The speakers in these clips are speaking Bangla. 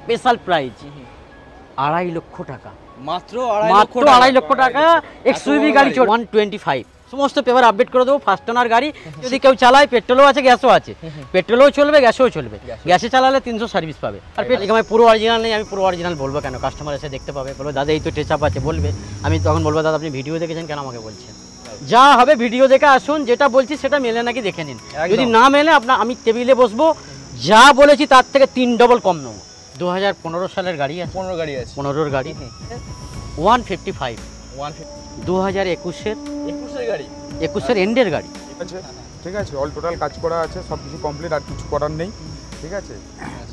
স্পেশাল প্রাইস 2.5 লক্ষ টাকা, মাত্র মাত্র 2.5 লক্ষ টাকা। এক্সইউভি গাড়ি 125, সমস্ত পেপার আপডেট করে দেবো। ফার্স্ট ওনার গাড়ি, যদি কেউ চালায় পেট্রোলও আছে গ্যাসও আছে, পেট্রোলও চলবে গ্যাসও চলবে। গ্যাসে চালালে 300 সার্ভিস পাবে। আর এখানে পুরো অরিজিনাল নেই, আমি পুরো অরিজিনাল বলবো কেন? কাস্টমার এসে দেখতে পাবে, বলবো দাদা এই তো টেচাপ আছে বলবে, আমি তখন বলবো দাদা আপনি ভিডিও দেখেছেন কেন আমাকে বলছেন? যা হবে ভিডিও দেখে আসুন, যেটা বলছি সেটা মেলে নাকি দেখে নিন। যদি না মেলে আমি টেবিলে বসবো, যা বলেছি তার থেকে 3 ডবল কম নেবো। 2015 সালের গাড়ি আছে, 15 গাড়ি আছে, 15 গাড়ি 155। 2021-এর গাড়ি, 21-এর এন্ডের গাড়ি আছে, ঠিক আছে। অল টোটাল কাজ করা আছে, সব কিছু কমপ্লিট, আর কিছু করার নেই, ঠিক আছে।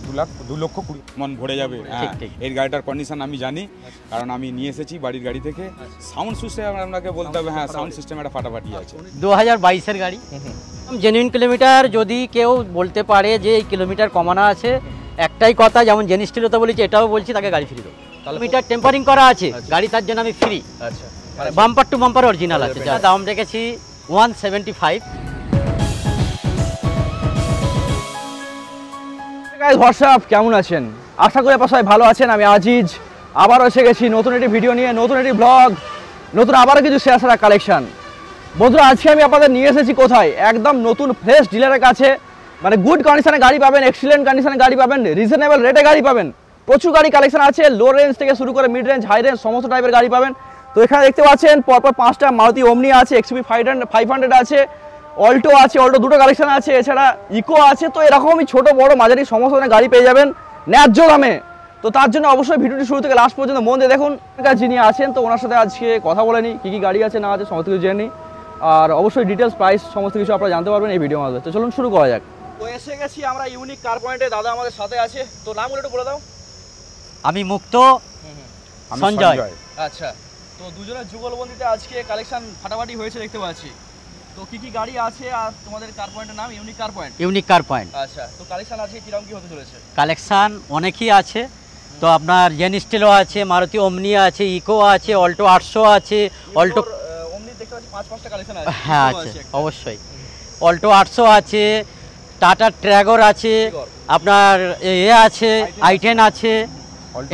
2,20,000 মন ভরে যাবে। এই গাড়িটার কন্ডিশন আমি জানি, কারণ আমি নিয়ে এসেছি বাড়ির গাড়ি থেকে। সাউন্ড সিস্টেম আপনাকে বলতে হবে, হ্যাঁ সাউন্ড সিস্টেম একটা ফাটাফাটি আছে। 2022-এর গাড়ি, জেনুইন কিলোমিটার। যদি কেউ বলতে পারে যে এই কিলোমিটার কমানো আছে, একটাই কথা, যেমন জেনি স্টিলও তো বলেছি, এটাও বলছি, তাকে গাড়ি ফ্রি দেবো। কিলোমিটার টেম্পারিং করা আছে গাড়ি, তার জন্য আমি ফ্রি। আচ্ছা, বাম্পার টু বাম্পার অরিজিনাল আছে, যা দাম রেখেছি 175। হোয়াটসঅ্যাপ, কেমন আছেন? আশা করি আপনারা সবাই ভালো আছেন। আমি আজিজ আবারও এসে গেছি নতুন একটি ভিডিও নিয়ে, নতুন একটি ব্লগ, নতুন আবারও কিছু শেয়ার কালেকশন। বন্ধুরা, আজকে আমি আপনাদের নিয়ে এসেছি কোথায়? একদম নতুন ফ্রেশ ডিলারের কাছে। মানে গুড কন্ডিশনে গাড়ি পাবেন, এক্সিলেন্ট কন্ডিশনে গাড়ি পাবেন, রিজনেবল রেটে গাড়ি পাবেন। প্রচুর গাড়ি কালেকশন আছে, লো রেঞ্জ থেকে শুরু করে মিড রেঞ্জ, হাই রেঞ্জ, সমস্ত টাইপের গাড়ি পাবেন। তো এখানে দেখতে পাচ্ছেন পরপর 5টা মারুতি ওমনি আছে, এক্সইউভি 500 আছে, অল্টো আছে, অল্টো 2টো কালেকশন আছে, এছাড়া ইকো আছে। তো এরকমই ছোট বড় মাঝারি সমস্ত ধরনের গাড়ি পেয়ে যাবেন ন্যায্য দামে। তো তার জন্য অবশ্যই ভিডিওটি শুরু থেকে লাস্ট পর্যন্ত মন দিয়ে দেখুন। যিনি আছেন, তো ওনার সাথে আজকে কথা বলে নিই, কী গাড়ি আছে না আছে সমস্ত কিছু জেনে নিই, আর অবশ্যই ডিটেলস প্রাইস সমস্ত কিছু আপনারা জানতে পারবেন এই ভিডিওর মাধ্যমে। তো চলুন শুরু করা যাক। তো এসে গেছি আমরা ইউনিক কার পয়েন্টে, দাদা আমাদের সাথে আছে। তো নামগুলো একটু বলে দাও। আমি মুক্ত, সঞ্জয়। আচ্ছা, তো দুজনের যুগলবন্দিতে আজকে কালেকশন ফাটাফাটি হয়েছে দেখতে পাচ্ছি। তো কি গাড়ি আছে, আর তোমাদের কার পয়েন্টের নাম ইউনিক কার পয়েন্ট? ইউনিক কার পয়েন্ট। আচ্ছা, তো কালেকশন আজকে কিরকম কি হতে চলেছে? কালেকশন অনেকই আছে। তো আপনার জেনি স্টিলও আছে, মারুতি ওমনি আছে, ইকো আছে, অল্টো 800 আছে, অল্টো ওমনি দেখতে পাচ্ছি 5-5টা কালেকশন আছে। হ্যাঁ আছে অবশ্যই। অল্টো 800 আছে, টাটা ট্র্যাগর আছে, আপনার আছে, i10 আছে,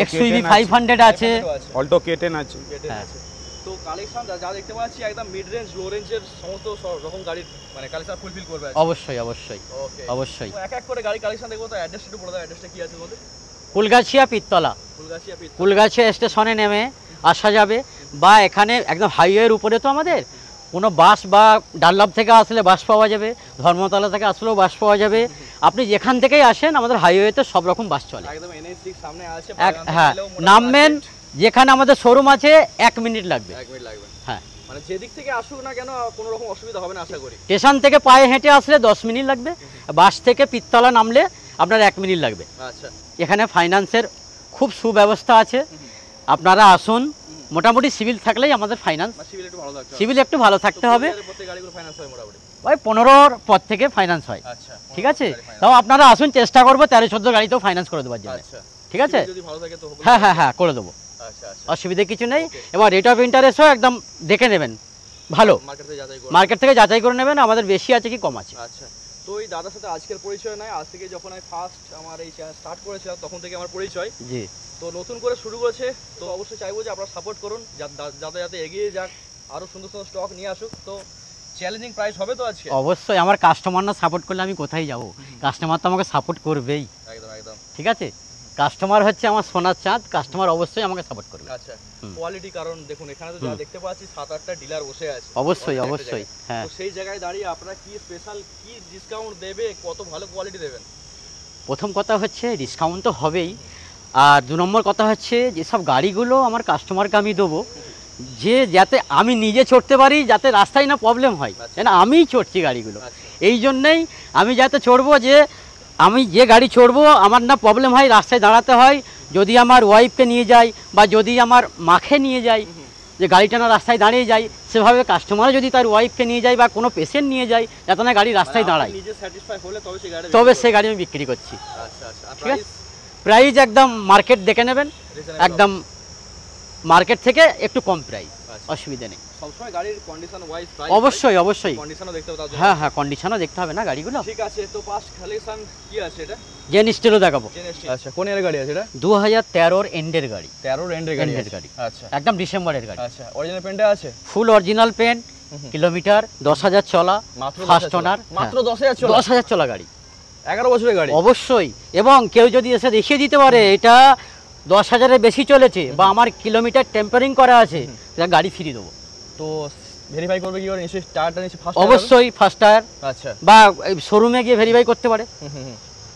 এক্সইউভি 500 আছে, অল্টো K10 আছে। তো কালেকশন যা দেখতে পাচ্ছি একদম মিড রেঞ্জ লো রেঞ্জের সমস্ত রকম গাড়ির মানে কালেকশন ফুলফিল করবে। অবশ্যই অবশ্যই অবশ্যই। এক এক করে গাড়ি কালেকশন দেখবো। তো অ্যাড্রেস একটু বলে দাও, অ্যাড্রেসটা কি আছে বলতে? কুলগাছিয়া পিত্তলা। কুলগাছিয়া স্টেশনে নেমে আসা যাবে, বা এখানে একদম হাইওয়ের উপরে তো আমাদের কোনো বাস, বা ডানলপ থেকে আসলে বাস পাওয়া যাবে, ধর্মতলা থেকে আসলেও বাস পাওয়া যাবে। আপনি যেখান থেকেই আসেন, আমাদের হাইওয়েতে সব রকম বাস চলে। একদম NH6 সামনে আছে। হ্যাঁ, নামবেন, যেখানে আমাদের শোরুম আছে 1 মিনিট লাগবে। 1 মিনিট লাগবে, হ্যাঁ। মানে যেদিক থেকে আসুক না কেন কোনো রকম অসুবিধা হবে না আশা করি। স্টেশন থেকে পায়ে হেঁটে আসলে 10 মিনিট লাগবে, বাস থেকে পিত্তলা নামলে আপনার 1 মিনিট লাগবে। আচ্ছা, এখানে ফাইন্যান্সের খুব সুব্যবস্থা আছে, আপনারা আসুন। মোটামুটি সিভিল থাকলেই আমাদের ফাইন্যান্স, সিভিল একটু ভালো থাকতে হবে। ওই 15-র পর থেকে ফাইন্যান্স হয়, ঠিক আছে। তাও আপনারা আসুন, চেষ্টা করবো 13-14 গাড়িতেও ফাইন্যান্স করে দেওয়ার জন্য, ঠিক আছে। হ্যাঁ হ্যাঁ হ্যাঁ, করে দেবো, অসুবিধা কিছু নেই। এবার রেট অফ ইন্টারেস্টও একদম দেখে নেবেন, ভালো মার্কেট থেকে যাচাই করে নেবেন, আমাদের বেশি আছে কি কম আছে। আচ্ছা, তো এই দাদার সাথে আজকের পরিচয় নয়, আজ থেকে যখন আমি ফার্স্ট আমার এই চ্যানেল স্টার্ট করেছিলাম তখন থেকে আমার পরিচয়। জি, তো নতুন করে শুরু করেছে, তো অবশ্যই চাইবো যে আপনারা সাপোর্ট করুন, যাতে এগিয়ে যাক, আরও সুন্দর সুন্দর স্টক নিয়ে আসুক। তো চ্যালেঞ্জিং প্রাইস হবে তো আজকে? অবশ্যই, আমার কাস্টমার না সাপোর্ট করলে আমি কোথায় যাব? কাস্টমার তো আমাকে সাপোর্ট করবেই। একদম একদম, ঠিক আছে। কাস্টমার হচ্ছে আমার সোনার চাঁদ, কাস্টমার অবশ্যই আমাকে সাপোর্ট করবে। আচ্ছা, কোয়ালিটি, কারণ দেখুন এখানে তো যা দেখতে পাচ্ছি 7-8টা ডিলার বসে আছে। অবশ্যই অবশ্যই, হ্যাঁ। তো সেই জায়গায় দাঁড়িয়ে আপনারা কি স্পেশাল কি ডিসকাউন্ট দেবে, কত ভালো কোয়ালিটি দেবেন? প্রথম কথা হচ্ছে ডিসকাউন্ট তো হবেই, আর 2 নম্বর কথা হচ্ছে যেসব গাড়িগুলো আমার কাস্টমারকে আমি দেবো, যে যাতে আমি নিজে চড়তে পারি, যাতে রাস্তায় না প্রবলেম হয়, কেন আমিই চড়ছি গাড়িগুলো। এই জন্যেই আমি যাতে চড়বো, যে আমি যে গাড়ি চড়বো আমার না প্রবলেম হয়, রাস্তায় দাঁড়াতে হয়, যদি আমার ওয়াইফকে নিয়ে যাই বা যদি আমার মাকে নিয়ে যাই, যে গাড়িটা না রাস্তায় দাঁড়িয়ে যায়, সেভাবে কাস্টমারও যদি তার ওয়াইফকে নিয়ে যায় বা কোনো পেশেন্ট নিয়ে যায়, যাতে না গাড়ি রাস্তায় দাঁড়ায়, তবে সে গাড়ি আমি বিক্রি করছি। ঠিক আছে, প্রাইস একদম মার্কেট দেখে নেবেন, একদম মার্কেট থেকে একটু কম প্রাইস, অসুবিধা নেই। সবসময় গাড়ির কন্ডিশন ওয়াইজ প্রাইস অবশ্যই অবশ্যই কন্ডিশনও দেখতে হবে। হ্যাঁ হ্যাঁ, কন্ডিশনও দেখতে হবে না গাড়িগুলো। ঠিক আছে, তো ফার্স্ট কালেকশন কি আছে এটা? জেন স্টিলও দেখাবো। আচ্ছা, কোন এর গাড়ি আছে এটা? 2013 এন্ডের গাড়ি। 13 এন্ডের গাড়ি এন্ডের আছে। গাড়ি, আচ্ছা একদম ডিসেম্বরের গাড়ি। আচ্ছা, অরিজিনাল পেন্টে আছে? ফুল অরিজিনাল পেন্ট, কিলোমিটার 10,000 চলা, মাত্র ফার্স্ট ওনার, মাত্র 10,000 চলা? 10,000 চলা গাড়ি, 11 বছরের গাড়ি। অবশ্যই। এবং কেউ যদি এসে দেখিয়ে দিতে পারে এটা 10,000-এর বেশি চলেছে বা আমার কিলোমিটার টেম্পারিং করা আছে, তাহলে গাড়ি ফ্রি দেবো। তো ভেরিফাই করবে কি করে? নিশ্চয়ই টায়ারটা নিশ্চয়ই ফার্স্ট? অবশ্যই ফার্স্ট টায়ার। আচ্ছা, বা শোরুমে গিয়ে ভেরিফাই করতে পারে,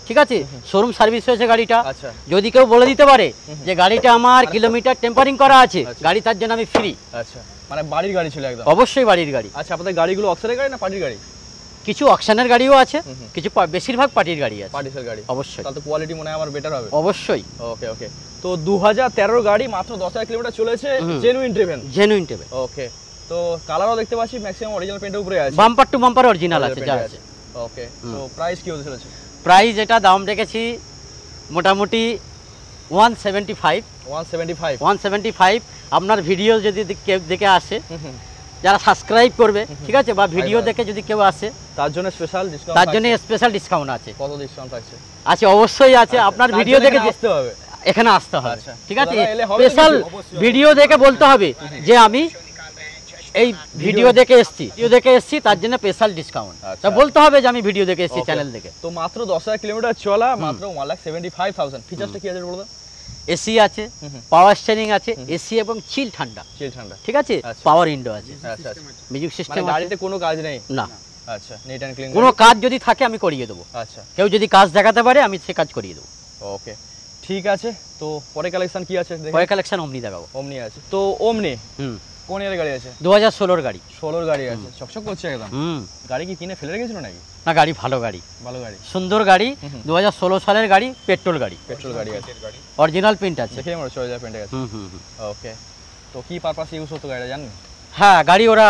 ঠিক আছে? শোরুম সার্ভিস হয়েছে গাড়িটা। আচ্ছা যদি কেউ বলে দিতে পারে যে গাড়িটা আমার কিলোমিটার টেম্পারিং করা আছে, গাড়ি তার জন্য আমি ফ্রি। আচ্ছা, মানে বাড়ির গাড়ি ছিল একদম? অবশ্যই বাড়ির গাড়ি। আচ্ছা, আপনাদের গাড়িগুলো অক্সের গাড়ি না পার্টির গাড়ি? কিছু অকশনের গাড়িও আছে, কিছু বেশিরভাগ পার্টির গাড়ি আছে। পার্টিসের গাড়ি? অবশ্যই। তাহলে তো কোয়ালিটি মনে হয় আমার বেটার হবে। অবশ্যই। ওকে ওকে। তো 2013 গাড়ি, মাত্র 10,000 কিলোমিটার চলেছে, জেনুইন ড্রিভেন? জেনুইন টেবে। ওকে। তো কালারও দেখতে পাচ্ছি ম্যাক্সিমাম অরিজিনাল পেন্টের উপরে আছে? বাম্পার টু বাম্পার অরিজিনাল আছে, যা আছে। ওকে। তো প্রাইস কি হতে চলেছে? প্রাইস এটা দাম রেখেছি মোটামুটি 175। 175? 175। আপনার ভিডিও যদি কেউ দেখে আসে, যারা সাবস্ক্রাইব করবে, ঠিক আছে, বা ভিডিও দেখে যদি কেউ আসে, তার জন্য স্পেশাল ডিসকাউন্ট? তার জন্য স্পেশাল ডিসকাউন্ট আছে। কত ডিসকাউন্ট আছে? আছে, অবশ্যই আছে। আপনার ভিডিও দেখে আসতে হবে, এখানে আসতে হবে, আচ্ছা। ঠিক আছে? দাদা এলে হবে স্পেশাল ভিডিও দেখে বলতে হবে যে আমি এই ভিডিও দেখে এসেছি, তার জন্য স্পেশাল ডিসকাউন্ট। তা বলতে হবে যে আমি ভিডিও দেখে এসেছি, চ্যানেল দেখে। তো মাত্র 10,000 কিলোমিটার চলা, মাত্র 1,75,000। ফিচারসটা কি আছে বলো তো? এসি আছে, পাওয়ার স্টিয়ারিং আছে, এসি এবং চিল ঠান্ডা, চিল ঠান্ডা, ঠিক আছে? পাওয়ার উইন্ডো আছে। আচ্ছা আচ্ছা। মিউজিক সিস্টেম মানে আছে। গাড়িতে কোনো কাজ নেই? না। আচ্ছা, নিট এন্ড ক্লিন। কোনো কাজ যদি থাকে আমি করিয়ে দেবো। আচ্ছা, কেউ যদি কাজ দেখাতে পারে আমি সে কাজ করিয়ে দেবো। ওকে, ঠিক আছে। তো পরে কালেকশন কি আছে? পরে কালেকশন ওমনি দেখাবো। ওমনি আছে। তো ওমনি কোন এর গাড়ি আছে? 2016 গাড়ি। 16 গাড়ি আছে, চকচক করছে একদম। গাড়ি কি কিনে ফেলে রেখেছিল নাকি? না, গাড়ি ভালো গাড়ি, ভালো গাড়ি, সুন্দর গাড়ি। 2016 সালের গাড়ি, পেট্রোল গাড়ি। পেট্রোল গাড়ি আছে, অরিজিনাল প্রিন্ট আছে। দেখে আমার চলে যায় পেন্টে আছে। ওকে। তো কি পারপাস ইউজ হতো গাড়িটা জানেন? হ্যাঁ, গাড়ি ওরা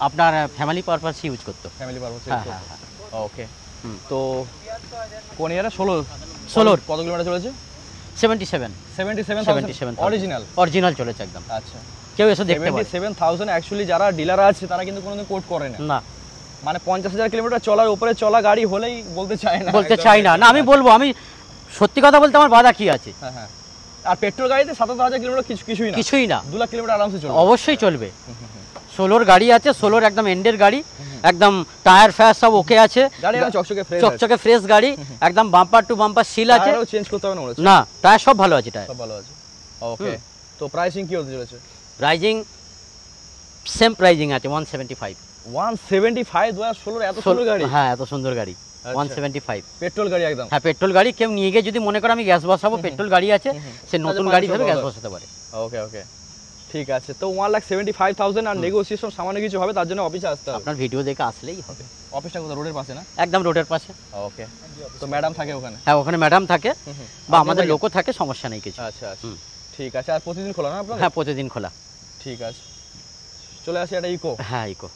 আপনার ফ্যামিলি পারপাস ইউজ করতো। ফ্যামিলি পারপাস হ্যাঁ, ইউজ হ্যাঁ, করতো। ওকে। তো কোন ইয়ারে? 16 কত কিলোমিটার চলেছে? 77। 77,000 অরিজিনাল? অরিজিনাল চলেছে একদম। আচ্ছা, কেউ এসে দেখতে পারে। 77,000 অ্যাকচুয়ালি যারা ডিলার আছে তারা কিন্তু কোনোদিন কোট করে না। না, মানে 50,000 কিলোমিটার চলার উপরে চলা গাড়ি হলেই বলতে চায় না, বলতে চাই না। না, আমি বলবো, আমি সত্যি কথা বলতে আমার বাধা কি আছে? হ্যাঁ হ্যাঁ। আর পেট্রোল গাড়িতে 77,000 কিলোমিটার কিছুই না, কিছুই না। 2 লাখ কিলোমিটার আরামসে চলবে। অবশ্যই চলবে। 16 গাড়ি আছে, 16 একদম এন্ডের গাড়ি, একদম টায়ার ফায়ার সব ওকে আছে। গাড়ি একদম চকচকে ফ্রেশ, চকচকে ফ্রেশ গাড়ি, একদম বাম্পার টু বাম্পার সিল আছে। টায়ারও চেঞ্জ করতে হবে না বলেছে? না, টায়ার সব ভালো আছে, টায়ার সব ভালো আছে। ওকে। তো প্রাইসিং কি হতে চলেছে? প্রাইজিং সেম প্রাইজিং আছে 175। 175 2016 এত সুন্দর গাড়ি? হ্যাঁ, এত সুন্দর গাড়ি 175। পেট্রোল গাড়ি একদম? হ্যাঁ, পেট্রোল গাড়ি। কেউ নিয়ে গিয়ে যদি মনে করে আমি গ্যাস বসাবো, পেট্রোল গাড়ি আছে, সে নতুন গাড়ি ভেবে গ্যাস বসাতে পারে। ওকে ওকে, ঠিক আছে। তো 1,75,000 আর নেগোসিয়েশন সামান্য কিছু হবে, তার জন্য অফিসে আসতে হবে। আপনার ভিডিও দেখে আসলেই হবে। অফিসটা কোথায়? রোডের পাশে না? একদম রোডের পাশে। ওকে। তো ম্যাডাম থাকে ওখানে? হ্যাঁ, ওখানে ম্যাডাম থাকে বা আমাদের লোকও থাকে, সমস্যা নেই কিছু। আচ্ছা আচ্ছা, ঠিক আছে। আর প্রতিদিন খোলা না আপনার? হ্যাঁ, প্রতিদিন খোলা। ঠিক আছে, চলে আসি একটা ইকো। হ্যাঁ, ইকো।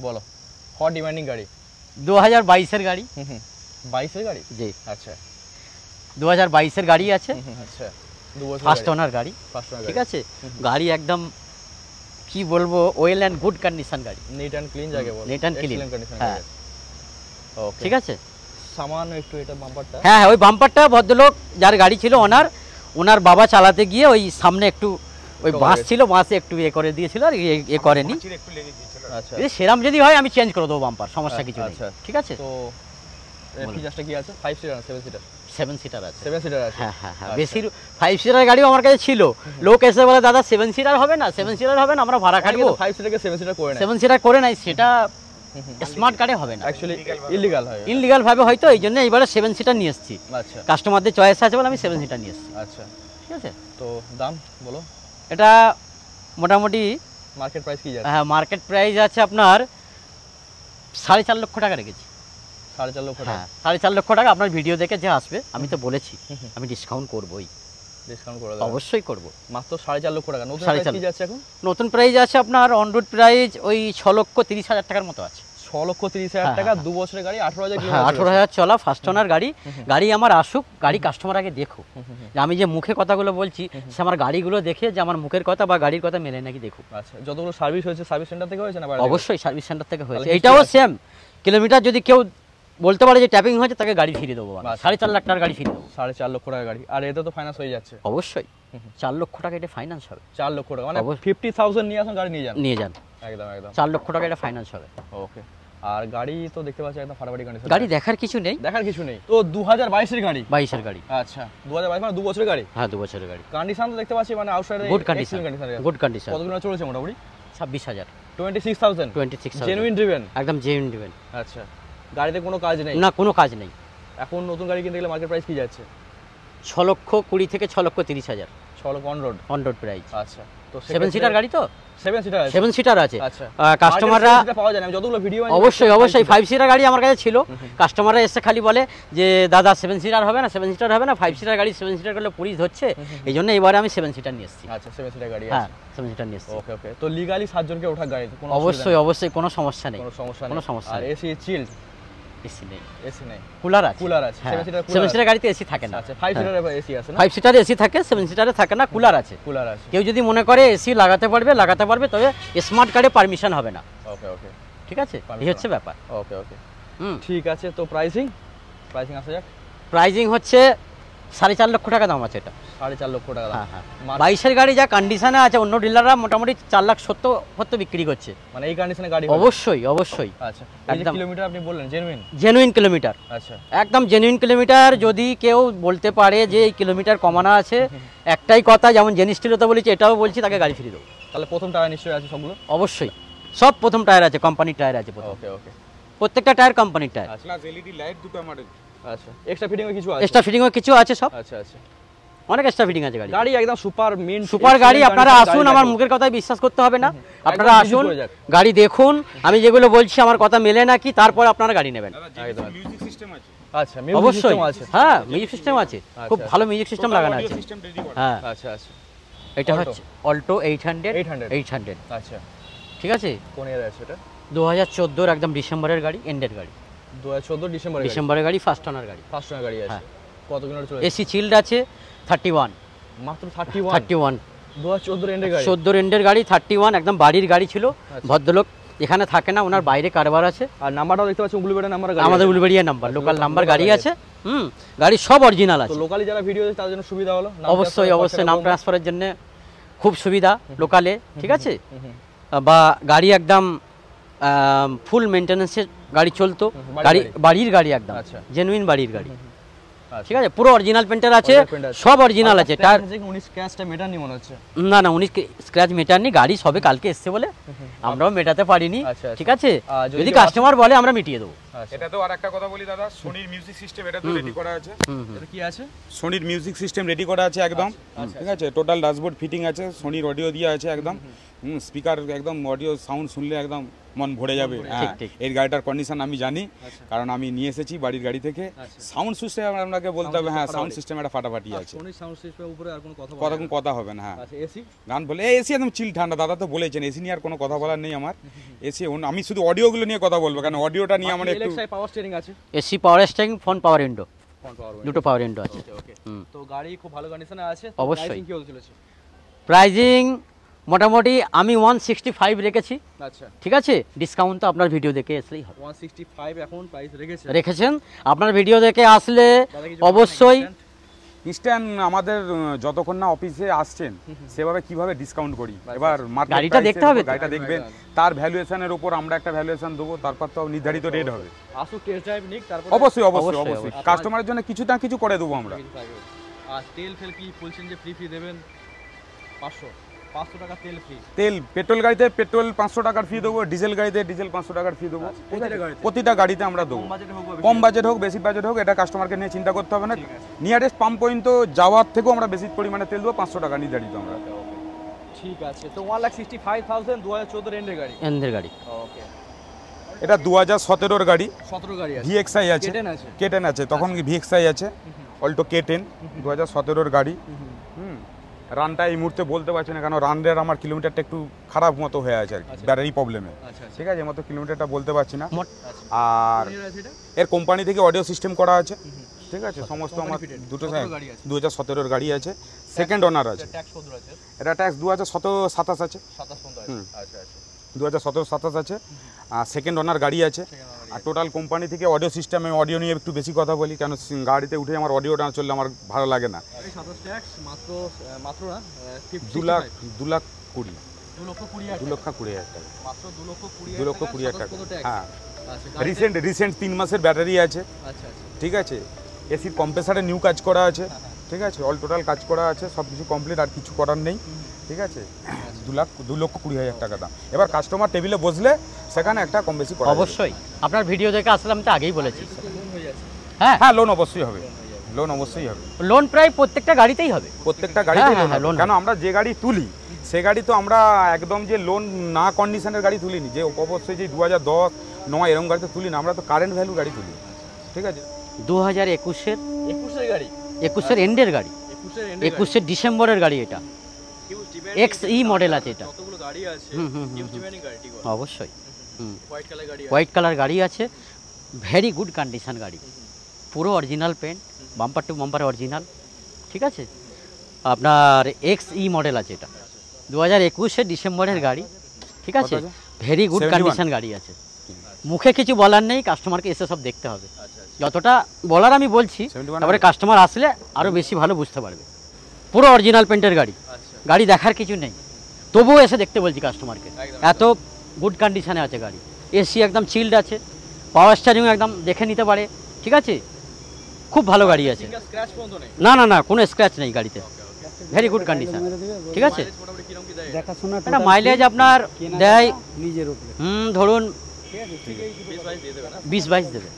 বলো, হট ডিমান্ডিং গাড়ি? 2022-এর গাড়ি। 22-এর গাড়ি? জি, আচ্ছা। 2022-এর গাড়ি আছে। আচ্ছা, 2 বছর ফার্স্ট ওনার গাড়ি, ফার্স্ট ওনার ঠিক আছে? গাড়ি একদম কি বলবো, ওয়েল অ্যান্ড গুড কন্ডিশন গাড়ি। নিট অ্যান্ড ক্লিন যাকে বলে, নিট অ্যান্ড ক্লিন। হ্যাঁ, ওকে, ঠিক আছে। সামান্য একটু এটা বাম্পারটা? হ্যাঁ, ওই বাম্পারটা ভদ্রলোক যার গাড়ি ছিল ওনার বাবা চালাতে গিয়ে ওই সামনে একটু ওই বাঁশ ছিল, বাঁশে একটু ইয়ে করে দিয়েছিল, আর ইয়ে করেনি। আচ্ছা, সেরাম যদি হয় আমি চেঞ্জ করে দেবো বাম্পার, সমস্যা কিছু নেই, আচ্ছা, ঠিক আছে? তো ফিচারসটা কি আছে? 5 সিটার না 7 সিটার? 7 সিটার আছে। 7 সিটার আছে? হ্যাঁ হ্যাঁ হ্যাঁ, বেশি 5 সিটার গাড়িও আমার কাছে ছিল। লোক এসে বলে দাদা 7 সিটার হবে না, 7 সিটার হবে না, আমরা ভাড়া খাটবো। 5 সিটারকে 7 সিটার করে না? 7 সিটার করে নাই, সেটা স্মার্ট কার্ডে হবে না, অ্যাকচুয়ালি ইলিগাল হয়, ইনলিগাল ভাবে হয়তো। এই জন্য এইবারে 7 সিটার নিয়ে এসেছি। আচ্ছা, কাস্টমারদের চয়েস আছে বলে আমি 7 সিটার নিয়ে এসেছি। আচ্ছা, ঠিক আছে। তো দাম বলো। এটা মোটামুটি মার্কেট প্রাইস কি যাচ্ছে? হ্যাঁ, মার্কেট প্রাইস আছে আপনার 4.5 লক্ষ টাকা রেখেছি। 4.5 লক্ষ টাকা? হ্যাঁ, 4.5 লক্ষ টাকা। আপনার ভিডিও দেখে যে আসবে, আমি তো বলেছি আমি ডিসকাউন্ট করবই, ডিসকাউন্ট করে দাও? অবশ্যই করব। মাত্র 4.5 লক্ষ টাকা। নতুন 4.5 প্রাইস কি যাচ্ছে এখন? নতুন প্রাইস আছে আপনার অন রোড প্রাইস ওই 6,30,000 টাকার মতো আছে। 6,30,000 টাকা, 2 বছরের গাড়ি, 18,000 হ্যাঁ, 18,000 চলা, ফার্স্ট ওনার গাড়ি। গাড়ি আমার আসুক, গাড়ি কাস্টমার আগে দেখুক, যে আমি যে মুখে কথাগুলো বলছি সে আমার গাড়িগুলো দেখে যে আমার মুখের কথা বা গাড়ির কথা মেলে নাকি দেখুক। আচ্ছা, যতগুলো সার্ভিস হয়েছে সার্ভিস সেন্টার থেকে হয়েছে না? অবশ্যই সার্ভিস সেন্টার থেকে হয়েছে। এটাও সেম কিলোমিটার যদি কেউ বলতে পারে যে ট্যাপিং হয়েছে তাকে গাড়ি ফিরিয়ে দেবো, আচ্ছা। 4.5 লাখ টাকার গাড়ি ফিরিয়ে দেবো। 4.5 লক্ষ টাকার গাড়ি, আর এতে তো ফাইন্যান্স হয়ে যাচ্ছে। অবশ্যই 4 লক্ষ টাকা এটা ফাইন্যান্স হবে। 4 লক্ষ টাকা মানে অবশ্যই। 50,000 নিয়ে আসুন, গাড়ি নিয়ে যান। একদম একদম 4 লক্ষ টাকা এটা ফাইন্যান্স হবে। ওকে। আর গাড়ি তো দেখতে পাচ্ছি একদম ফাটাফাটি কন্ডিশন, গাড়ি দেখার কিছু নেই, দেখার কিছু নেই। তো 2022 এর গাড়ি? 22 এর গাড়ি। আচ্ছা 2022 মানে 2 বছরের গাড়ি? হ্যাঁ 2 বছরের গাড়ি। কন্ডিশন তো দেখতে পাচ্ছি মানে আউটসাইডে গুড কন্ডিশন, গুড কন্ডিশন। কত কিলোমিটার চলেছে মোটামুটি? 26,000। 26,000 জেনুইন ড্রিভেন? একদম জেনুইন ড্রিভেন। আচ্ছা, গাড়িতে কোনো কাজ নেই? না, কোনো কাজ নেই। এখন নতুন গাড়ি কিনতে গেলে মার্কেট প্রাইস কি যাচ্ছে? 6 লক্ষ 20 থেকে 6 লক্ষ 30,000 6 লক্ষ on road? On road price. আচ্ছা, তো 7 সিটার গাড়ি তো? 7 সিটার আছে? 7 সিটার আছে। আচ্ছা, কাস্টমাররা পাওয়া যায় না, আমি যতগুলো ভিডিও অবশ্যই 5 সিটার গাড়ি আমার কাছে ছিল। কাস্টমাররা এসে খালি বলে যে দাদা 7 সিটার হবে না, 7 সিটার হবে না, 5 সিটার গাড়ি 7 সিটার করলে পুলিশ ধরছে, এই জন্য এবারে আমি 7 সিটার নিয়ে এসেছি। আচ্ছা 7 সিটার গাড়ি হ্যাঁ আছে? 7 সিটার নিয়ে এসেছি। ওকে ওকে। তো লিগালি 7 জনকে ওঠা গাড়ি কোনো অবশ্যই কোনো সমস্যা নেই, কোনো সমস্যা নেই, কোনো সমস্যা আর নেই। এসি চিলড? এসি নেই, এসি নেই, কুলার আছে। কুলার আছে? 7 সিটার গাড়িতে এসি থাকে না। আচ্ছা 5 সিটারে এসি আছে না? 5 সিটারে এসি থাকে, 7 সিটারে থাকে না, কুলার আছে। কুলার আছে। কেউ যদি মনে করে এসি লাগাতে পারবে, তবে স্মার্ট কার্ডে পারমিশন হবে না। ওকে ওকে, ঠিক আছে, এই হচ্ছে ব্যাপার। ওকে ওকে, হুম। ঠিক আছে। তো প্রাইসিং আসা যাক। প্রাইজিং হচ্ছে 4.5 লক্ষ টাকা দাম আছে এটা। 4.5 লক্ষ টাকা দাম? হ্যাঁ। 22 এর গাড়ি যা কন্ডিশনে আছে, অন্য ডিলাররা মোটামুটি 4,70,000 বিক্রি করছে। মানে এই কন্ডিশনে গাড়ি? অবশ্যই। আচ্ছা, এই যে একদম। কিলোমিটার আপনি বললেন জেনুইন কিলোমিটার। আচ্ছা, একদম জেনুইন কিলোমিটার। যদি কেউ বলতে পারে যে এই কিলোমিটার কমানো আছে, একটাই কথা, যেমন জেনিস টিলোতে বলেছি এটাও বলছি, তাকে গাড়ি ফিরিয়ে দেবো। তাহলে প্রথম টায়ার নিশ্চয়ই আছে সবগুলো? অবশ্যই, সব প্রথম টায়ার আছে, কোম্পানির টায়ার আছে প্রথম। ওকে ওকে, প্রত্যেকটা টায়ার কোম্পানির টায়ার। প্লাস এলইডি লাইট দুটো মডেল। আচ্ছা, এক্সট্রা ফিটিং কিছু আছে? এক্সট্রা ফিটিংও কিছু আছে সব। আচ্ছা আচ্ছা, অনেক এক্সট্রা ফিটিং আছে গাড়ি। গাড়ি একদম সুপার মিন সুপার গাড়ি। আপনারা আসুন, আমার মুখের কথায় বিশ্বাস করতে হবে না, আপনারা আসুন, গাড়ি দেখুন, আমি যেগুলো বলছি আমার কথা মেলে নাকি, তারপর আপনারা গাড়ি নেবেন। একদম। মিউজিক সিস্টেম আছে? আচ্ছা, মিউজিক অবশ্যই সিস্টেম আছে? হ্যাঁ, মিউজিক সিস্টেম আছে, খুব ভালো মিউজিক সিস্টেম লাগানো আছে। সিস্টেম রেডি করা। হ্যাঁ, আচ্ছা আচ্ছা, এটা Alto? হচ্ছে অল্টো 800। 800 আচ্ছা, ঠিক আছে। কোন ইয়ার আছে এটা? 2014 একদম ডিসেম্বরের গাড়ি, এন্ডের গাড়ি। 2014 ডিসেম্বরের গাড়ি, ফার্স্ট ওনার গাড়ি। ফার্স্ট টাকা গাড়ি আছে? হ্যাঁ। কত কিলোমিটার চলে? এসি চিল্ড আছে 31। মাত্র 31? 2014 এন্ডের গাড়ি? 14 এন্ডের গাড়ি 31, একদম বাড়ির গাড়ি ছিল। ভদ্রলোক এখানে থাকে না, ওনার বাইরে কারবার আছে। আর নাম্বারটাও দেখতে পাচ্ছি উলুবেড়িয়া নাম্বার? আমাদের উলুবেড়িয়া নাম্বার, লোকাল নাম্বার গাড়ি আছে। গাড়ি সব অরিজিনাল তো আছে। লোকালি যারা ভিডিও দেখে তাদের জন্য সুবিধা হলো? অবশ্যই নাম ট্রান্সফারের জন্য খুব সুবিধা লোকালে, ঠিক আছে। বা গাড়ি একদম ফুল মেনটেন্যান্সের গাড়ি চলতো, গাড়ি বাড়ির গাড়ি, একদম জেনুইন বাড়ির গাড়ি, ঠিক আছে। পুরো অরিজিনাল পেন্টার আছে, সব অরিজিনাল আছে। টায়ার 19 স্ক্র্যাচটা মেটানি মনে হচ্ছে? না 19 স্ক্র্যাচ মেটাননি, গাড়ি সবে কালকে এসছে বলে আমরাও মেটাতে পারিনি, ঠিক আছে। যদি কাস্টমার বলে আমরা মিটিয়ে দেবো। এটা তো আর একটা কথা বলি দাদা, সোনির মিউজিক সিস্টেম এটা তো রেডি করা আছে। এটা কি আছে? সোনির মিউজিক সিস্টেম রেডি করা আছে একদম, ঠিক আছে। টোটাল ড্যাশবোর্ড ফিটিং আছে, সোনির অডিও দিয়ে আছে একদম। স্পিকার একদম অডিও সাউন্ড শুনলে একদম মন ভরে যাবে। হ্যাঁ, এই গাড়িটার কন্ডিশন আমি জানি, কারণ আমি নিয়ে এসেছি বাড়ির গাড়ি থেকে। সাউন্ড সিস্টেম আপনাকে বলতে হবে, হ্যাঁ সাউন্ড সিস্টেম একটা ফাটাফাটি আছে। সোনির সাউন্ড সিস্টেমের উপরে আর কোনো কথা হবে না। হ্যাঁ, আচ্ছা, এসি? গান বলে এসি একদম চিল ঠান্ডা। দাদা তো বলেছেন এসি নিয়ে আর কোনো কথা বলার নেই আমার। এসি আমি শুধু অডিওগুলো নিয়ে কথা বলবো, কারণ অডিওটা নিয়ে আমার একটু। পাওয়ার স্টিয়ারিং আছে? এসি পাওয়ার স্টিয়ারিং, ফ্রন্ট পাওয়ার উইন্ডো, দুটো পাওয়ার উইন্ডো আছে। ওকে, তো গাড়ি খুব ভালো কন্ডিশনে আছে? অবশ্যই। কি হতে চলেছে প্রাইজিং মোটামুটি আমি 165 রেখেছি। আচ্ছা, ঠিক আছে। ডিসকাউন্ট তো আপনার ভিডিও দেখে আসলেই হবে। 165 এখন প্রাইস রেখেছেন, আপনার ভিডিও দেখে আসলে অবশ্যই। ইনস্ট্যান্ট আমাদের যতক্ষণ না অফিসে আসছেন সেভাবে কিভাবে ডিসকাউন্ট করি, এবার গাড়িটা দেখতে হবে, গাড়িটা দেখবেন, তার ভ্যালুয়েশনের উপর আমরা একটা ভ্যালুয়েশন দেবো, তারপর তো নির্ধারিত রেট হবে। আসুক টেস্ট ড্রাইভ নিক, তারপর অবশ্যই কাস্টমারের জন্য কিছু না কিছু করে দেবো আমরা। আর তেল ফেল কি বলছেন যে ফ্রি দেবেন? 500 টাকা তেল ফ্রি? তেল পেট্রোল গাড়িতে পেট্রোল 500 টাকার ফি দেবো, ডিজেল গাড়িতে ডিজেল 500 টাকার ফি দেবো। প্রতিটা গাড়িতে আমরা দেবো, কম বাজেট হোক বেশি বাজেট হোক, এটা কাস্টমারকে নিয়ে চিন্তা করতে হবে না। নিয়ারেস্ট পাম্প পর্যন্ত যাওয়ার থেকেও আমরা বেশি পরিমাণে তেল দেবো, 500 টাকা নির্ধারিত আমরা। ঠিক আছে। তো 1,65,000 2014 এন্ডের গাড়ি। ওকে, এটা 2017 গাড়ি, 17 গাড়ি আছে, ভিএক্সআই আছে, K10 আছে, তখন ভিএক্সআই আছে, অল্টো K10 2017 গাড়ি। রানটা এই মুহূর্তে বলতে পারছি না, কারণ রানের আমার কিলোমিটারটা একটু খারাপ মতো হয়ে আছে আর কি, ব্যাটারি প্রবলেমে, ঠিক আছে। মতো কিলোমিটারটা বলতে পারছি না। আর এর কোম্পানি থেকে অডিও সিস্টেম করা আছে, ঠিক আছে। সমস্ত আমার দুটো 2017 গাড়ি আছে, সেকেন্ড ওনার আছে। এটা ট্যাক্স 2027 আছে। 2017-27 আছে, সেকেন্ড ওনার গাড়ি আছে। আর টোটাল কোম্পানি থেকে অডিও সিস্টেম, আমি অডিও নিয়ে একটু বেশি কথা বলি, কেন গাড়িতে উঠে আমার অডিওটা না চললে আমার ভালো লাগে না। 2,20,000 টাকা, মাত্র 2,20,000 টাকা। হ্যাঁ, রিসেন্ট 3 মাসের ব্যাটারি আছে। ঠিক আছে, এসির কম্প্রেসারে নিউ কাজ করা আছে। ঠিক আছে, অল টোটাল কাজ করা আছে, সব কিছু কমপ্লিট, আর কিছু করার নেই। ঠিক আছে, 2,20,000 টাকা দাম। এবার কাস্টমার টেবিলে বসলে সেখানে একটা কম বেশি করা অবশ্যই আপনার ভিডিও দেখে আসলাম তো আগেই বলেছি। হ্যাঁ, লোন অবশ্যই হবে, লোন অবশ্যই হবে। লোন প্রায় প্রত্যেকটা গাড়িতেই হবে, প্রত্যেকটা গাড়িতেই হ্যাঁ, লোন। কেন আমরা যে গাড়ি তুলি সে গাড়ি তো আমরা একদম যে লোন না কন্ডিশনের গাড়ি তুলিনি, যে অবশ্যই যে 2010, 9 এরকম গাড়ি তো তুলি না, আমরা তো কারেন্ট ভ্যালু গাড়ি তুলি। ঠিক আছে, 2021-এর এন্ডের গাড়ি, 21 ডিসেম্বরের গাড়ি, এটা XE মডেল আছে এটা। অবশ্যই হোয়াইট কালার গাড়ি আছে, ভেরি গুড কন্ডিশন গাড়ি, পুরো original paint, bumper to bumper original. ঠিক আছে, আপনার XE মডেল আছে এটা, 2021-এর ডিসেম্বরের গাড়ি। ঠিক আছে, ভেরি গুড কন্ডিশন গাড়ি আছে। মুখে কিছু বলার নেই, কাস্টমারকে এসে সব দেখতে হবে। যতটা বলার আমি বলছি, তারপরে কাস্টমার আসলে আরও বেশি ভালো বুঝতে পারবে। পুরো অরিজিনাল পেন্টের গাড়ি, গাড়ি দেখার কিছু নেই, তবুও এসে দেখতে বলছি কাস্টমারকে, এত গুড কন্ডিশনে আছে গাড়ি। এসি একদম চিল্ড আছে, পাওয়ার স্টিয়ারিং একদম দেখে নিতে পারে। ঠিক আছে, খুব ভালো গাড়ি আছে, না না না কোনো স্ক্র্যাচ নেই গাড়িতে, ভেরি গুড কন্ডিশন। ঠিক আছে, এটা মাইলেজ আপনার দেয় ধরুন 20-22 দেবে,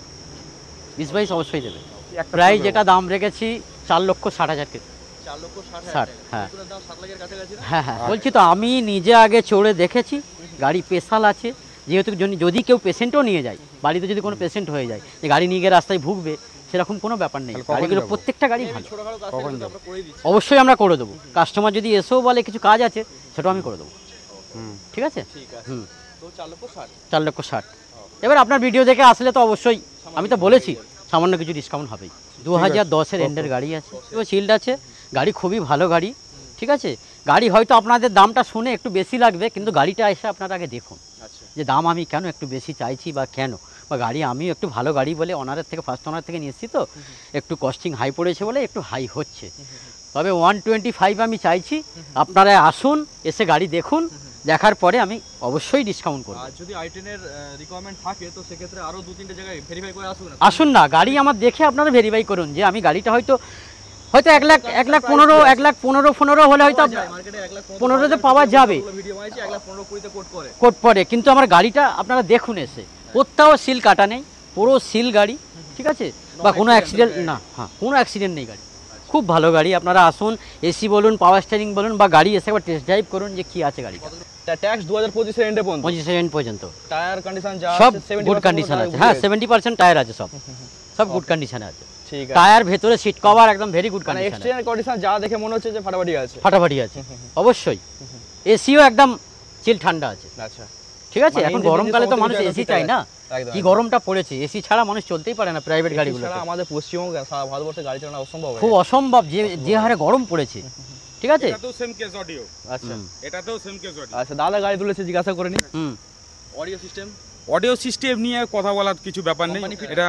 20-22 অবশ্যই দেবে। প্রায় যেটা দাম রেখেছি 4,60,000 60। হ্যাঁ, বলছি তো আমি নিজে আগে চড়ে দেখেছি, গাড়ি স্পেশাল আছে। যেহেতু যদি কেউ পেশেন্টও নিয়ে যায়, বাড়িতে যদি কোনো পেশেন্ট হয়ে যায়, যে গাড়ি নিয়ে গিয়ে রাস্তায় ভুগবে, সেরকম কোনো ব্যাপার নেই। গাড়িগুলো প্রত্যেকটা গাড়ি ভালো, অবশ্যই আমরা করে দেবো। কাস্টমার যদি এসেও বলে কিছু কাজ আছে, সেটাও আমি করে দেবো। ঠিক আছে, 4,60,000। এবার আপনার ভিডিও দেখে আসলে তো অবশ্যই, আমি তো বলেছি সামান্য কিছু ডিসকাউন্ট হবেই। 2010-এর এন্ডের গাড়ি আছে, তো শিল্ড আছে, গাড়ি খুবই ভালো গাড়ি। ঠিক আছে, গাড়ি হয়তো আপনাদের দামটা শুনে একটু বেশি লাগবে, কিন্তু গাড়িটা এসে আপনারা আগে দেখুন যে দাম আমি কেন একটু বেশি চাইছি, বা কেন, বা গাড়ি আমি একটু ভালো গাড়ি বলে ওনারের থেকে, ফার্স্ট ওনার থেকে নিয়ে এসেছি, তো একটু কস্টিং হাই পড়েছে বলে একটু হাই হচ্ছে। তবে 125 আমি চাইছি, আপনারা আসুন, এসে গাড়ি দেখুন, দেখার পরে আমি অবশ্যই ডিসকাউন্ট করব। আর যদি i10 এর রিকোয়ারমেন্ট থাকে তো সেক্ষেত্রে আরো 2-3টে জায়গায় ভেরিফাই করে আসুন না, গাড়ি আমার দেখে আপনারা ভেরিফাই করুন যে আমি গাড়িটা হয়তো 1,15,15 হলে হয়তো 15তে পাওয়া যাবে, কোড পরে, কিন্তু আমার গাড়িটা আপনারা দেখুন এসে, কোথাও সিল কাটা নেই, পুরো সিল গাড়ি। ঠিক আছে, বা কোনো অ্যাক্সিডেন্ট না, হ্যাঁ কোনো অ্যাক্সিডেন্ট নেই গাড়ি, খুব ভালো গাড়ি। আপনারা আসুন, এসি বলুন, পাওয়ার স্টিয়ারিং বলুন, বা গাড়ি এসে একবার টেস্ট ড্রাইভ করুন যে কি আছে গাড়িটা। ট্যাক্স 2025 এর এন্ডে পর্যন্ত, 25 এন্ড পর্যন্ত টায়ার কন্ডিশন যা সব গুড কন্ডিশন আছে। হ্যাঁ, 70% টায়ার আছে, সব গুড কন্ডিশনে আছে। ঠিক আছে, টায়ার ভেতরে সিট কভার একদম very good condition, exterior condition যা দেখে মনে হচ্ছে যে ফাটাফাটি আছে অবশ্যই। এসিও একদম চিল ঠান্ডা আছে। আচ্ছা, ঠিক আছে, এখন গরমকালে তো মানুষ এসি চাই না, কি গরমটা পড়েছে, এসি ছাড়া মানুষ চলতেই পারে না প্রাইভেট গাড়িগুলো। আমাদের পশ্চিমবঙ্গে সারা ভারতবর্ষে গাড়ি চালানো অসম্ভব, খুব অসম্ভব, যে হারে গরম পড়েছে। ঠিক আছে, এটাতেও সেম কেস অডিও। আচ্ছা, এটাতেও সেম কেস অডিও। আচ্ছা, দাদা গাড়ি তুলেছে, জিজ্ঞাসা করে নি। অডিও সিস্টেম নিয়ে কথা বলার কিছু ব্যাপার নেই, এটা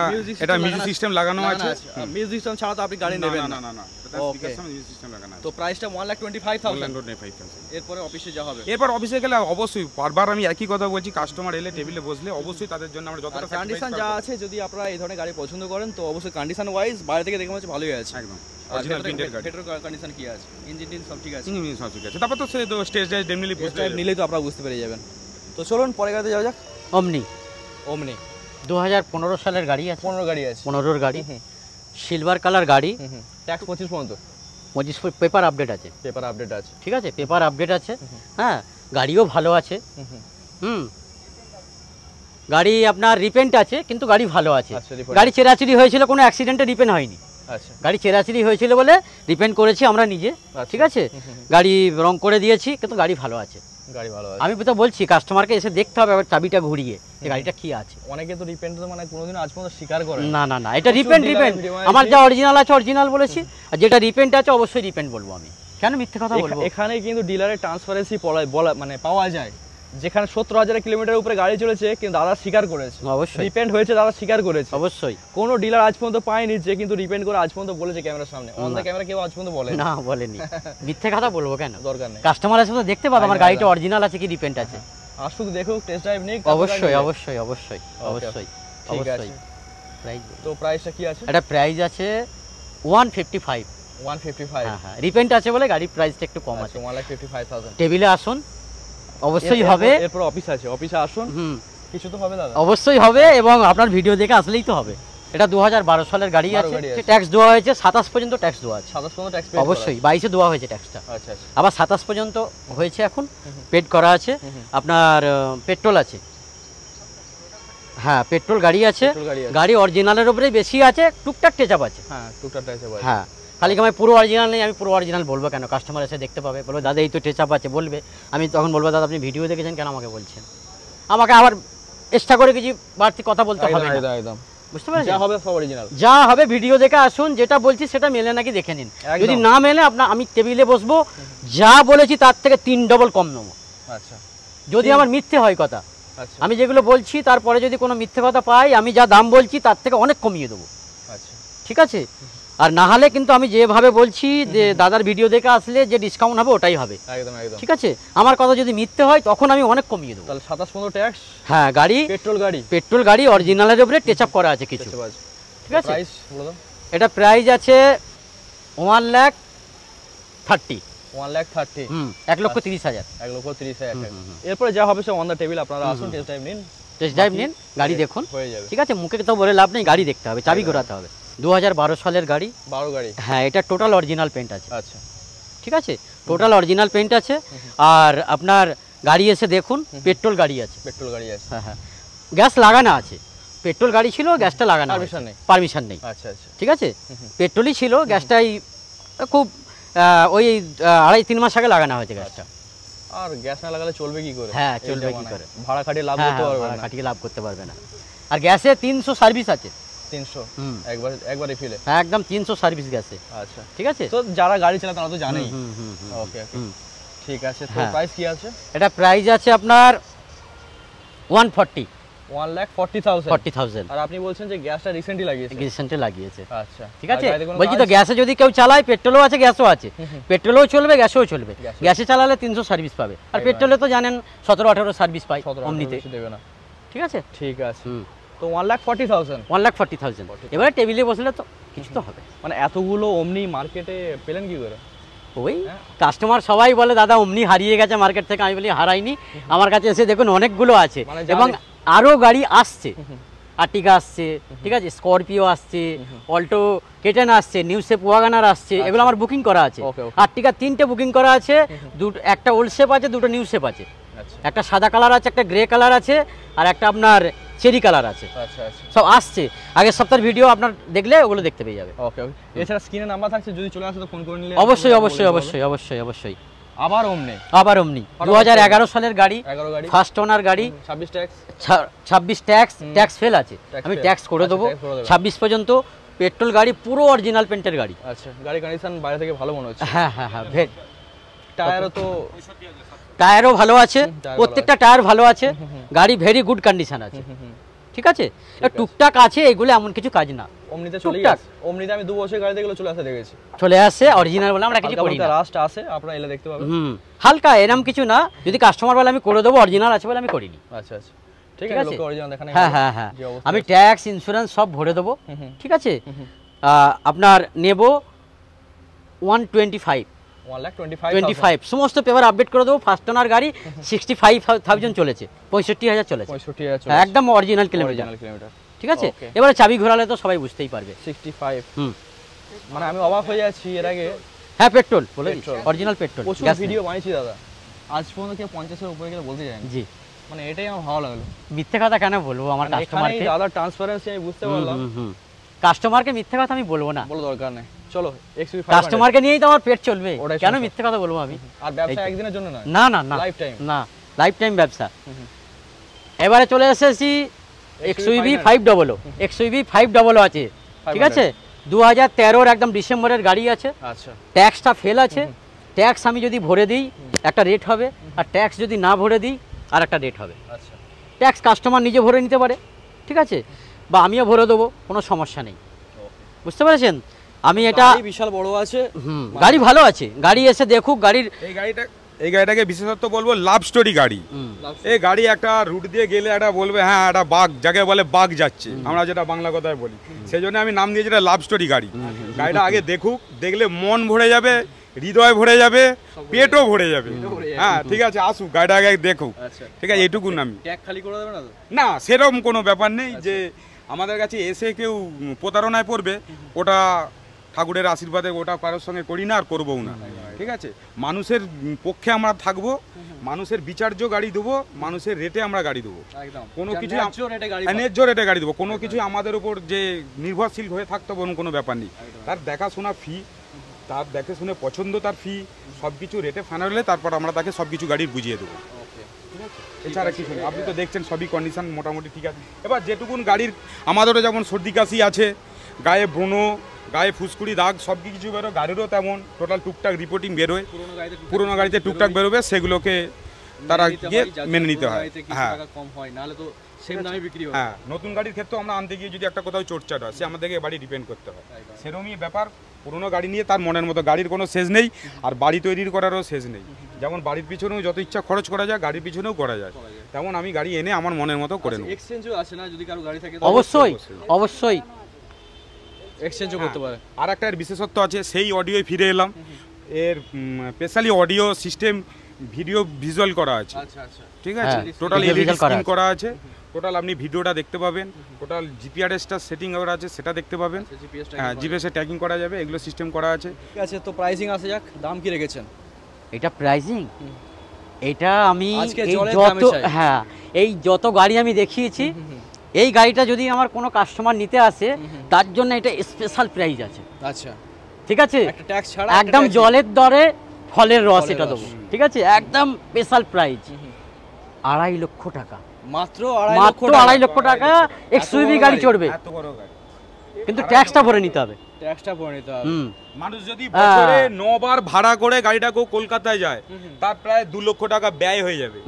মিউজিক সিস্টেম লাগানো আছে। মিউজিক সিস্টেম ছাড়া তো আপনি গাড়ি নেবেন না। না, এটা স্পিকার সঙ্গে মিউজিক সিস্টেম লাগানো আছে। তো প্রাইসটা 1,25,000। 1,25,000। এরপরে অফিসে যা হবে, এরপর অফিসে গেলে অবশ্যই, বারবার আমি একই কথা বলছি, কাস্টমার এলে টেবিলে বসলে অবশ্যই তাদের জন্য আমরা যতটা কন্ডিশন যা আছে, যদি আপনারা এই ধরনের গাড়ি পছন্দ করেন তো অবশ্যই কন্ডিশন ওয়াইজ বাইরে থেকে দেখে মনে হচ্ছে ভালোই আছে। একদম অরিজিনাল প্রিন্টেড গাড়ি। পেট্রোল কন্ডিশন কি আছে, ইঞ্জিন সব ঠিক আছে, ইঞ্জিন সব ঠিক আছে। তারপর তো সে স্টেজ ড্রাইভ ডেমলি নিলেই তো আপনারা বুঝতে পেরে যাবেন। তো চলুন পরে গাড়িতে যাওয়া যাক। অমনি 2015 সালের গাড়ি আছে, 15 গাড়ি আছে, 15-র গাড়ি, সিলভার কালার গাড়ি, ট্যাক্স 25 পর্যন্ত, 25 পেপার আপডেট আছে, পেপার আপডেট আছে। ঠিক আছে, পেপার আপডেট আছে। হ্যাঁ, গাড়িও ভালো আছে। গাড়ি আপনার রিপেন্ট আছে, কিন্তু গাড়ি ভালো আছে। গাড়ি চেরাচুরি হয়েছিল, কোনো অ্যাক্সিডেন্টে রিপেন্ট হয়নি। আচ্ছা, গাড়ি চেরাচুরি হয়েছিল বলে রিপেন্ট করেছি আমরা নিজে। ঠিক আছে, গাড়ি রং করে দিয়েছি, কিন্তু গাড়ি ভালো আছে, গাড়ি ভালো আছে। আমি তো বলছি কাস্টমারকে এসে দেখতে হবে আবার চাবিটা ঘুরিয়ে যে গাড়িটা কি আছে। অনেকে তো রিপেন্ট তো মানে কোনোদিন আজ পর্যন্ত স্বীকার করে না, এটা রিপেন্ট। আমার যা অরিজিনাল আছে অরিজিনাল বলেছি, আর যেটা রিপেন্ট আছে অবশ্যই রিপেন্ট বলবো আমি, কেন মিথ্যে কথা বলবো। এখানে কিন্তু ডিলারের ট্রান্সপারেন্সি মানে পাওয়া যায়, যেখানে 70,000 কিলোমিটার উপরে গাড়ি চলেছে, কিন্তু দাদা স্বীকার করেছে অবশ্যই রিপেন্ট হয়েছে, দাদা স্বীকার করেছে। অবশ্যই কোনো ডিলার আজ পর্যন্ত পায়নি যে কিন্তু রিপেন্ট করে আজ পর্যন্ত বলেছে ক্যামেরার সামনে। অন দ্য ক্যামেরা কেউ আজ পর্যন্ত বলে না, বলেনি। মিথ্যে কথা বলবো কেন, দরকার নেই। কাস্টমার আছে তো দেখতে পাবে আমার গাড়িটা অরিজিনাল আছে কি রিপেন্ট আছে। আর শুধু দেখুক, টেস্ট ড্রাইভ নিক। অবশ্যই অবশ্যই অবশ্যই অবশ্যই ঠিক আছে। অবশ্যই। প্রাইস, তো প্রাইসটা কি আছে? এটা প্রাইস আছে 155। 155। হ্যাঁ হ্যাঁ, রিপেন্ট আছে বলে গাড়ির প্রাইসটা একটু কম আছে। 1,55,000। টেবিলে আসুন, অবশ্যই হবে। এরপর অফিস আছে, অফিসে আসুন, কিছু তো হবে দাদা। অবশ্যই হবে, এবং আপনার ভিডিও দেখে আসলেই তো হবে। এটা 2012 সালের গাড়ি আছে, ট্যাক্স দেওয়া হয়েছে 27 পর্যন্ত ট্যাক্স দেওয়া আছে। 27 পর্যন্ত ট্যাক্স অবশ্যই 22-এ দেওয়া হয়েছে ট্যাক্সটা। আচ্ছা আচ্ছা। আবার 27 পর্যন্ত হয়েছে, এখন পেড করা আছে। আপনার পেট্রোল আছে, হ্যাঁ পেট্রোল গাড়ি আছে। গাড়ি অরিজিনালের উপরে বেশি আছে, টুকটাক টেচাপ আছে। হ্যাঁ টুকটাক টেচাপ আছে। হ্যাঁ, খালি আমি পুরো অরিজিনাল নেই, আমি পুরো অরিজিনাল বলবো কেন? কাস্টমার এসে দেখতে পাবে, বলবে দাদা এই তো টেচাপ আছে, বলবে। আমি তখন বলবো দাদা আপনি ভিডিও দেখেছেন কেন আমাকে বলছেন? আমাকে আবার এক্সট্রা করে কিছু বাড়তি কথা বলতে হবে না। একদম বুঝতে পারছেন? যা হবে সব অরিজিনাল, যা হবে ভিডিও দেখে আসুন, যেটা বলছি সেটা মেলে নাকি দেখে নিন। যদি না মেলে আমি টেবিলে বসবো, যা বলেছি তার থেকে 3 ডবল কম নেবো। আচ্ছা, যদি আমার মিথ্যে হয় কথা, আচ্ছা আমি যেগুলো বলছি তারপরে যদি কোনো মিথ্যে কথা পাই, আমি যা দাম বলছি তার থেকে অনেক কমিয়ে দেবো। আচ্ছা ঠিক আছে? আর না হলে কিন্তু আমি যেভাবে বলছি যে দাদার ভিডিও দেখে আসলে যে ডিসকাউন্ট হবে ওটাই হবে। একদম একদম। ঠিক আছে? আমার কথা যদি মিথ্যে হয় তখন আমি অনেক কমিয়ে দেবো। তাহলে 27 পর্যন্ত ট্যাক্স। হ্যাঁ, গাড়ি পেট্রোল গাড়ি অরিজিনালের উপরে টেচ আপ করা আছে কিছু। ঠিক আছে? প্রাইস বলো দাও। এটা প্রাইস আছে 1,30,000। 1,30,000। 1,30,000। 1,30,000। এরপরে যা হবে সে অন দ্য টেবিল, আপনারা আসুন, টেস্ট ড্রাইভ নিন। টেস্ট ড্রাইভ নিন, গাড়ি দেখুন, হয়ে যাবে। ঠিক আছে? মুখে তো বলে লাভ নেই, গাড়ি দেখতে হবে, চাবি ঘোরাতে হবে। 2012 সালের গাড়ি। 12 গাড়ি। হ্যাঁ, এটা টোটাল অরিজিনাল পেন্ট আছে। আচ্ছা, ঠিক আছে? টোটাল অরিজিনাল পেন্ট আছে। আর আপনার গাড়ি এসে দেখুন, পেট্রোল গাড়ি আছে। পেট্রোল গাড়ি আছে। হ্যাঁ হ্যাঁ, গ্যাস লাগানো আছে। পেট্রোল গাড়ি ছিল, গ্যাসটা লাগানো, পারমিশন নেই। আচ্ছা আচ্ছা, ঠিক আছে? পেট্রোলই ছিল, গ্যাসটাই খুব ওই 2.5-3 মাস আগে লাগানো হয়েছে গ্যাসটা। আর গ্যাস না লাগালে চলবে কি করে? হ্যাঁ, চলবে কি করে? ভাড়া খাটিয়ে লাভ করতে পারবে না। খাটিয়ে লাভ করতে পারবে না। আর গ্যাসে 300 সার্ভিস আছে। 300 একবার রিফিলে? হ্যাঁ, একদম 300 সার্ভিস গ্যাসে। আচ্ছা, ঠিক আছে? তো যারা গাড়ি চালায় তারা তো জানেই। ওকে ওকে, ঠিক আছে। তো প্রাইস কি আছে? এটা প্রাইস আছে আপনার 140। 1,40,000। আর আপনি বলছেন যে গ্যাসটা রিসেন্টলি লাগিয়েছে। আচ্ছা, ঠিক আছে? বলছি তো গ্যাসে যদি কেউ চালায়, পেট্রোলও আছে গ্যাসও আছে, পেট্রোলও চলবে গ্যাসও চলবে। গ্যাসে চালালে 300 সার্ভিস পাবে, আর পেট্রোলে তো জানেন 17-18 সার্ভিস পাই অমনিতে। দেবে না। ঠিক আছে? ঠিক আছে। তো 1,40,000। 1,40,000। এবারে টেবিলে বসলে তো কিছু তো হবে। মানে এতগুলো অমনি মার্কেটে পেলেন কি করে? ওই কাস্টমার সবাই বলে দাদা অমনি হারিয়ে গেছে মার্কেট থেকে। আমি বলি হারাইনি, আমার কাছে এসে দেখুন অনেকগুলো আছে, এবং আরও গাড়ি আসছে। আর্টিকা আসছে, ঠিক আছে, স্করপিও আসছে, অল্টো কেটেন আসছে, নিউ শেপ ওয়াগানার আসছে, এগুলো আমার বুকিং করা আছে। আর্টিকা 3টে বুকিং করা আছে, একটা ওল্ড শেপ আছে, 2টো নিউ শেপ আছে, একটা সাদা কালার আছে, একটা গ্রে কালার আছে, আর একটা আপনার চেরি কালার আছে। আচ্ছা আচ্ছা, সব আসছে। আগের সপ্তাহের ভিডিও আপনার দেখলে ওগুলো দেখতে পেয়ে যাবে। ওকে ওকে। এছাড়া স্ক্রিনে নাম্বার থাকছে, যদি চলে আসে তো ফোন করে নিলে। অবশ্যই অবশ্যই অবশ্যই অবশ্যই অবশ্যই। আবার অমনি 2011 সালের গাড়ি, 11 গাড়ি, ফার্স্ট ওনার গাড়ি, 26 ট্যাক্স ফেল আছে, আমি ট্যাক্স করে দেবো 26 পর্যন্ত। পেট্রোল গাড়ি, পুরো অরিজিনাল পেন্টের গাড়ি। আচ্ছা, গাড়ি কন্ডিশন বাইরে থেকে ভালো মনে হচ্ছে। হ্যাঁ হ্যাঁ হ্যাঁ, টায়ারও ভালো আছে, প্রত্যেকটা টায়ার ভালো আছে, গাড়ি ভেরি গুড কন্ডিশন আছে। ঠিক আছে? টুকটাক আছে, এগুলো এমন কিছু কাজ না। অমনিতে অমনিতে আমি 2 বছর গাড়ি দেখলে চলে আসে অরিজিনাল বলে আমরা কিছু করি না। রাস্ট আছে, আপনারা এলে দেখতে পাবেন। হালকা এরকম কিছু না, যদি কাস্টমার বলে আমি করে দেবো, অরিজিনাল আছে বলে আমি করিনি। আচ্ছা আচ্ছা, ঠিক আছে। হ্যাঁ হ্যাঁ হ্যাঁ, আমি ট্যাক্স ইন্স্যুরেন্স সব ভরে দেবো। ঠিক আছে? আপনার নেব 125 সমস্ত পেপার আপডেট করে দেবো। ফার্স্ট ওনার গাড়ি, 65,000 চলেছে, 65,000 চলেছে, একদম অরিজিনাল কিলোমিটার। ঠিক আছে? এবারে চাবি ঘোরালে তো সবাই বুঝতেই পারবে। 65, মানে আমি অবাক হয়ে যাচ্ছি এর আগে। হ্যাঁ, পেট্রোল বলে অরিজিনাল পেট্রোল। প্রচুর ভিডিও বানিয়েছি দাদা, আজ পর্যন্ত কেউ 50-এর উপরে গেলে বলতে যায়নি। জি, মানে এটাই আমার ভালো লাগলো। মিথ্যে কথা কেন বলবো আমার কাস্টমারকে? দাদা ট্রান্সপারেন্সি আমি বুঝতে পারলাম। কাস্টমারকে মিথ্যে কথা আমি বলবো না, বলো দরকার নেই। চলো, কাস্টমারকে নিয়েই তো আমার পেট চলবে, কেন মিথ্যে কথা বলবো আমি? আর ব্যবসা একদিনের জন্য না, না না না, লাইফ টাইম, না লাইফ টাইম ব্যবসা। এবারে চলে এসেছি XUV 500, XUV 500 আছে। ঠিক আছে? 2013 একদম ডিসেম্বরের গাড়ি আছে। আচ্ছা, ট্যাক্সটা ফেল আছে। ট্যাক্স আমি যদি ভরে দিই একটা রেট হবে, আর ট্যাক্স যদি না ভরে দিই আর একটা রেট হবে। আচ্ছা ট্যাক্স কাস্টমার নিজে ভরে নিতে পারে, ঠিক আছে, বা আমিও ভরে দেবো, কোনো সমস্যা নেই। বুঝতে পেরেছেন? আমি এটা বিশাল বড় আছে, গাড়ি ভালো আছে, গাড়ি এসে দেখুক গাড়ির। এই গাড়িটাকে বিশেষত্ব বলবো লাভ স্টোরি গাড়ি। এই গাড়ি একটা রুট দিয়ে গেলে একটা বলবে হ্যাঁ একটা বাঘ, যাকে বলে বাঘ যাচ্ছে, আমরা যেটা বাংলা কথায় বলি, সেই জন্য আমি নাম দিয়েছি এটা লাভ স্টোরি গাড়ি। গাড়িটা আগে দেখুক, দেখলে মন ভরে যাবে, হৃদয় ভরে যাবে, পেটও ভরে যাবে। হ্যাঁ ঠিক আছে, আসুক গাড়িটা আগে দেখুক, ঠিক আছে, এইটুকুন। আমি খালি করে দেবে না তো? না, সেরকম কোনো ব্যাপার নেই যে আমাদের কাছে এসে কেউ প্রতারণায় পড়বে, ওটা ঠাকুরের আশীর্বাদে ওটা কারোর সঙ্গে করি না আর করবও না, ঠিক আছে। মানুষের পক্ষে আমরা থাকবো, মানুষের বিচার্য গাড়ি দেবো, মানুষের রেটে আমরা গাড়ি দেবো, কোনো কিছু ন্যায্য রেটে গাড়ি দেবো, কোনো কিছু আমাদের উপর যে নির্ভরশীল হয়ে থাকতে হবে কোনো ব্যাপার নেই। তার দেখাশোনা ফি, তার দেখে শুনে পছন্দ, তার ফি সব কিছু রেটে ফাইনাল হলে তারপর আমরা তাকে সব কিছু গাড়ির বুঝিয়ে দেবো, ঠিক আছে। এছাড়া কিছু নেই, আপনি তো দেখছেন সবই কন্ডিশন মোটামুটি ঠিক আছে। এবার যেটুকুন গাড়ির আমাদেরও যেমন সর্দি কাশি আছে, গায়ে ব্রণ, গায়ে ফুসকুড়ি দাগ সব কিছু বেরো, গাড়িরও তেমন টোটাল টুকটাক রিপোর্টিং বেরোয়, পুরোনো গাড়িতে টুকটাক বেরোবে, সেগুলোকে তারা গিয়ে মেনে নিতে হয়। হ্যাঁ কম হয়, নাহলে তো সেম দামে বিক্রি হয়। হ্যাঁ, নতুন গাড়ির ক্ষেত্রে আমরা আনতে গিয়ে যদি একটা কোথাও চোটচাট হয়, সে আমাদেরকে বাড়ি ডিপেন্ড করতে হয়, সেরকমই ব্যাপার। পুরোনো গাড়ি নিয়ে তার মনের মতো, গাড়ির কোনো শেষ নেই, আর বাড়ি তৈরির করারও শেষ নেই। যেমন বাড়ির পিছনেও যত ইচ্ছা খরচ করা যায়, গাড়ির পিছনেও করা যায়, তেমন আমি গাড়ি এনে আমার মনের মতো করে নেব। এক্সচেঞ্জও আছে না, যদি কারো গাড়ি থাকে অবশ্যই অবশ্যই এক্সচেঞ্জও করতে পারে। আর একটা এর বিশেষত্ব আছে, সেই অডিওয় ফিরে এলাম, এর specially audio system video visual করা আছে, ঠিক আছে, টোটাল এলইডি স্ক্রিন করা আছে, টোটাল আপনি ভিডিওটা দেখতে পাবেন, টোটাল জিপিআরএসটা সেটিং করা আছে সেটা দেখতে পাবেন, হ্যাঁ জিপিএসে ট্র্যাকিং করা যাবে, এগুলো সিস্টেম করা আছে, ঠিক আছে। তো প্রাইসিং আসে যাক, দাম কি রেখেছেন? এটা প্রাইজিং, এটা আমি আজকে এই জলের যত দামে চাই। হ্যাঁ এই যত গাড়ি আমি দেখিয়েছি, এই গাড়িটা যদি আমার কোনো কাস্টমার নিতে আসে, তার জন্য এটা স্পেশাল প্রাইস আছে। আচ্ছা ঠিক আছে, একটা ট্যাক্স ছাড়া একদম জলের দরে ফলের রস ফলের এটা রস। দেবো, ঠিক আছে, একদম স্পেশাল প্রাইস, 2.5 লক্ষ টাকা, মাত্র মাত্র 2.5 লক্ষ টাকা এক্সইউভি গাড়ি চড়বে, এত বড় গাড়ি, কিন্তু ট্যাক্সটা ভরে নিতে হবে। ট্যাক্সটা ভরে নিতে হবে। মানুষ যদি বছরে 9 বার ভাড়া করে গাড়িটা কেউ কলকাতায় যায়, তার প্রায় 2 লক্ষ টাকা ব্যয় হয়ে যাবে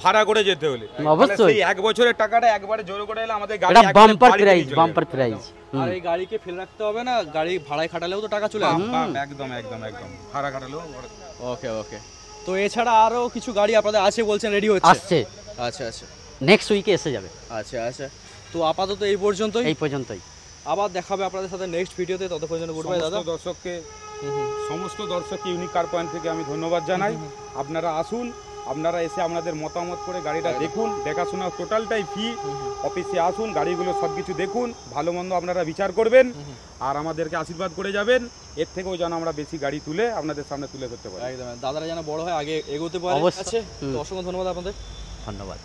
ভাড়া করে যেতে হলে। অবশ্যই সেই এক বছরের টাকাটা একবারে জোর করে এলে আমাদের গাড়ি এটা একবারে বাম্পার বাড়ি প্রাইস, নিয়ে চলে বাম্পার প্রাইস। আর এই গাড়িকে ফেলে রাখতে হবে না, গাড়ি ভাড়ায় খাটালেও তো টাকা চলে আসবে। একদম একদম একদম ভাড়া কাটালেও। ওকে ওকে। তো এছাড়া আরো কিছু গাড়ি আপনাদের আছে বলছেন, রেডি হচ্ছে? আসছে, আচ্ছা আচ্ছা, নেক্সট উইকে এসে যাবে। আচ্ছা আচ্ছা। তো আপাতত এই পর্যন্তই, এই পর্যন্তই, আবার দেখাবে আপনাদের সাথে নেক্সট ভিডিওতে। ততক্ষণ জন্য গুড বাই দাদা। সমস্ত দর্শককে ইউনিক কার পয়েন্ট থেকে আমি ধন্যবাদ জানাই। আপনারা আসুন, আপনারা এসে আপনাদের মতামত করে গাড়িটা দেখুন, দেখাশোনা টোটালটাই ফ্রি, অফিসে আসুন, গাড়িগুলো সব কিছু দেখুন, ভালো মন্দ আপনারা বিচার করবেন, আর আমাদেরকে আশীর্বাদ করে যাবেন। এর থেকেও যেন আমরা বেশি গাড়ি তুলে আপনাদের সামনে তুলে ধরতে পারি। একদম, দাদারা যেন বড় হয়, আগে এগোতে পারে। অবশ্যই। আছে তো, অসংখ্য ধন্যবাদ আপনাদের। ধন্যবাদ।